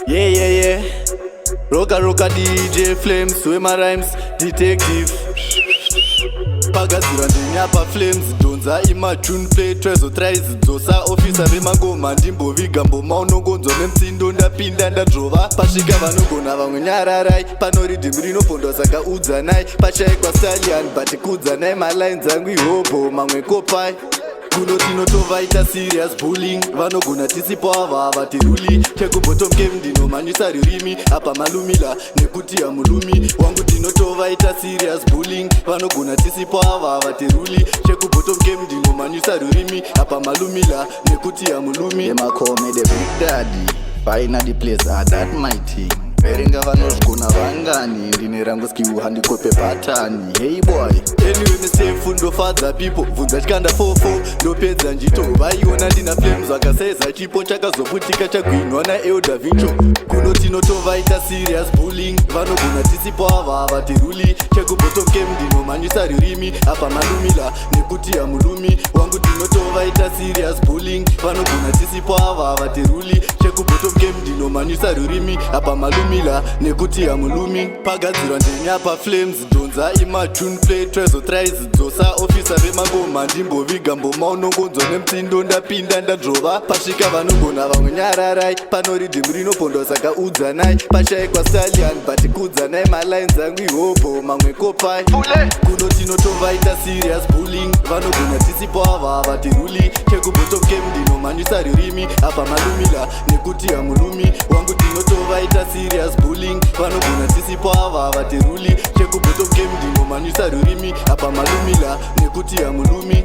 Yeah. Roka DJ Flames, with my rhymes, detective. Pagazira ndinyapa flames, donza ima tune play, trezo tries, dosa officer vemangoma ndimboviga mboma unongonzo nemtsindo ndapinda ndadrova pasvika vanogona vamwe nyararai pano riddim rinopondwa saka udzanai pachaikwa stallion but kudzanai malines angu ihobo mamwe kopai kuno tinotovaita serious bullying vanogona tisipo ava havatiruli chekubottom game ndinomanyisa rurimi apa malumila nekuti hamulumi wangu tinotovaita serious bullying vanogona tisipo ava havatiruli chekubottom game ndinomanyisa rurimi apa malumila nekuti hamulumi emakome the big daddy finally place are that mighty verenga vanozvigona vangani ndine rangu skill handikope patani hey boy anyway misefu ndofadza people bvunza chikanda 44 ndopedza njito vaiona ndina flames vakasaiza chipo chakazoputika chagwinwa naelda vincho kuno tinotovaita serious bullying vanogona tisipo ava havatiruli chekubottom game ndinomanyisa rurimi apa malumila nekuti hamulumi wangu tinotovaita serious bullying vanogona tisipo ava havatiruli chekubottom game ndinomanyisa rurimi apa malumila nekuti hamulumi pagadzirwa ndinyapa flames donza ima tune play trezo tries dzosa officer vemangoma ndimboviga mboma unongonzo nemtsindo ndapinda ndadrova pasvika vanogona vamwe nyararai pano riddim rinopondwa saka udzanai pachaikwa stallion but kudzanai malines angu ihobo mamwe kopai kuno tinotovaita serious bullying vanogona tisipo ava havatiruli chekubottom game ndinomanyisa rurimi apa malumila nekuti hamulumi wangu tinotovaita serious bullying vanogona tisipo ava havatiruli chekubottom game ndinomanyisa rurimi apa malumila nekuti hamulumi